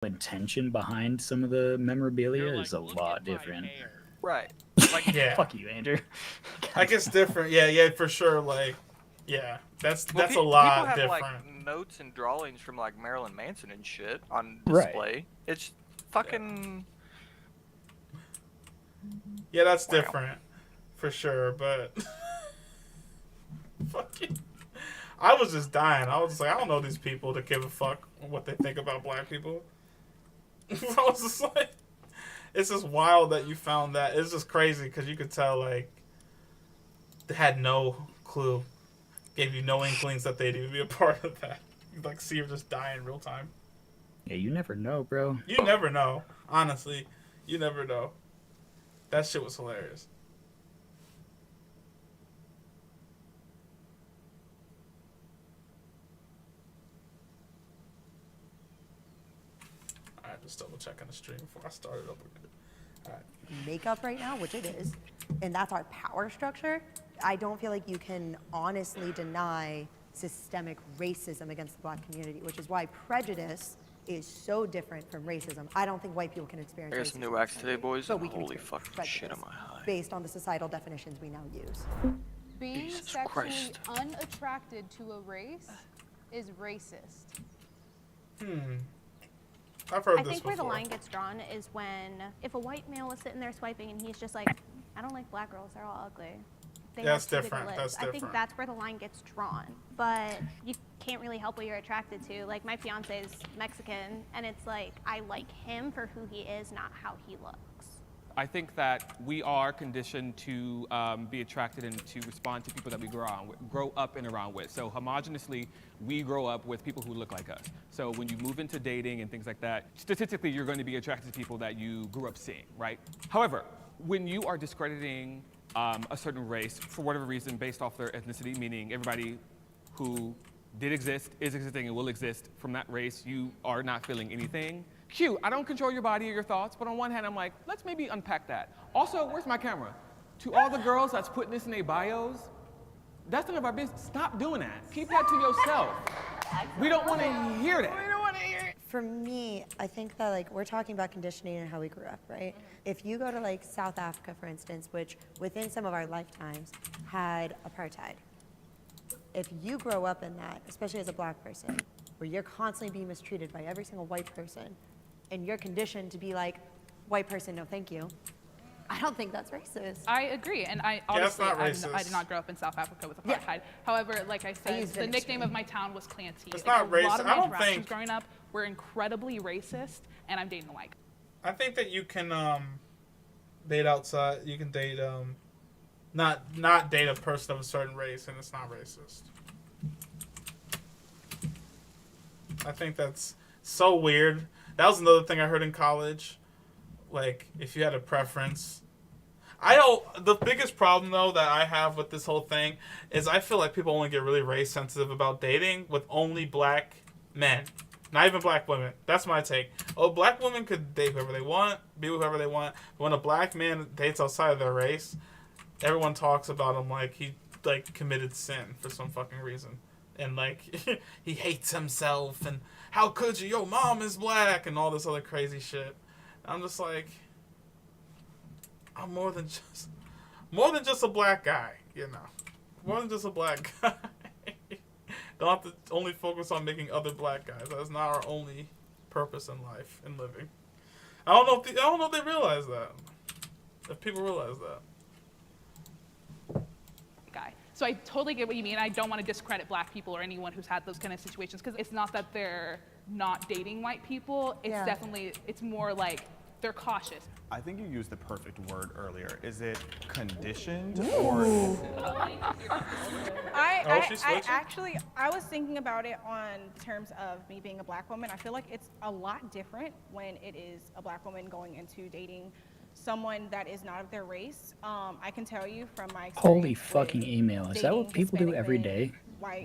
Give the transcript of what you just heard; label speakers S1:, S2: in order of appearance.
S1: intention behind some of the memorabilia is a lot different.
S2: Right.
S1: Like,
S3: Yeah.
S1: fuck you, Andrew.
S3: Like it's different. Yeah, for sure. Like, yeah, that's a lot
S2: people
S3: different.
S2: have, like, notes and drawings from, like, Marilyn Manson and shit on display.
S1: Right.
S2: It's fucking...
S3: Yeah, that's different. For sure, but... Fucking... I was just dying. I was just like, I don't know these people to give a fuck what they think about black people. I was just like... It's just wild that you found that. It's just crazy because you could tell, like, they had no clue. Gave you no inklings that they'd even be a part of that. You'd, like, see her just die in real time.
S1: Yeah, you never know, bro.
S3: You never know. Honestly. You never know. That shit was hilarious. Alright, just double checking the stream before I start it up again. Alright.
S4: Makeup right now, which it is, and that's our power structure, I don't feel like you can honestly deny systemic racism against the black community, which is why prejudice is so different from racism. I don't think white people can experience
S2: I got
S4: racism.
S2: some new wax today, boys.
S4: But we can
S2: Holy
S4: experience
S2: fucking shit,
S4: prejudice
S2: am I high.
S4: based on the societal definitions we now use.
S5: Being
S2: Jesus
S5: sexually
S2: Christ.
S5: unattracted to a race is racist.
S3: I've heard
S6: I
S3: this
S6: think where the
S3: before.
S6: line gets drawn is when if a white male was sitting there swiping and he's just like, I don't like black girls, they're all ugly. They
S3: That's
S6: have too big
S3: different,
S6: lips."
S3: that's
S6: I think
S3: different.
S6: that's where the line gets drawn. But you can't really help what you're attracted to. Like my fiance is Mexican and it's like I like him for who he is, not how he looks.
S7: I think that we are conditioned to be attracted and to respond to people that we grow up and around with. So homogeneously, we grow up with people who look like us. So when you move into dating and things like that, statistically, you're going to be attracted to people that you grew up seeing, right? However, when you are discrediting a certain race for whatever reason based off their ethnicity, meaning everybody who did exist, is existing, and will exist from that race, you are not feeling anything. Cute, I don't control your body or your thoughts, but on one hand, I'm like, let's maybe unpack that. Also, where's my camera? To all the girls that's putting this in their bios, that's none of our business. Stop doing that. Keep that to yourself. We don't want to hear that.
S4: For me, I think that like we're talking about conditioning and how we grew up, right? If you go to like South Africa, for instance, which within some of our lifetimes had apartheid, if you grow up in that, especially as a black person, where you're constantly being mistreated by every single white person, and you're conditioned to be like, white person, no thank you, I don't think that's racist.
S8: I agree, and I
S3: that's
S8: honestly,
S3: not
S8: I
S3: racist.
S8: did not grow up in South Africa with
S4: Yeah.
S8: apartheid. However, like I said,
S4: used
S8: the
S4: it
S8: nickname of my town was Clancy.
S3: It's
S8: Like,
S3: not
S8: a
S3: racist.
S8: lot of
S3: I
S8: my
S3: don't
S8: interactions
S3: think-
S8: growing up were incredibly racist, and I'm dating a white guy.
S3: I think that you can date outside. You can date not date a person of a certain race, and it's not racist. I think that's so weird. That was another thing I heard in college. Like, if you had a preference. The biggest problem, though, that I have with this whole thing is I feel like people only get really race sensitive about dating with only black men. Not even black women. That's my take. Oh, black women could date whoever they want, be with whoever they want. But when a black man dates outside of their race, everyone talks about him like he like committed sin for some fucking reason. And like he hates himself and how could you? Your mom is black and all this other crazy shit. I'm just like, I'm more than just a black guy, you know. More than just a black guy. Don't have to only focus on making other black guys. That's not our only purpose in life and living. I don't know if they realize that. If people realize that.
S8: Guy. So I totally get what you mean. I don't want to discredit black people or anyone who's had those kind of situations, because it's not that they're not dating white people. It's
S4: Yeah.
S8: definitely, it's more like they're cautious.
S9: I think you used the perfect word earlier. Is it conditioned or?
S10: I was thinking about it on terms of me being a black woman. I feel like it's a lot different when it is a black woman going into dating someone that is not of their race. I can tell you from my experience
S1: Holy
S10: with
S1: fucking email. Is that what
S10: dating
S1: people do
S10: Hispanic
S1: every
S10: men,
S1: day?
S10: white
S1: Right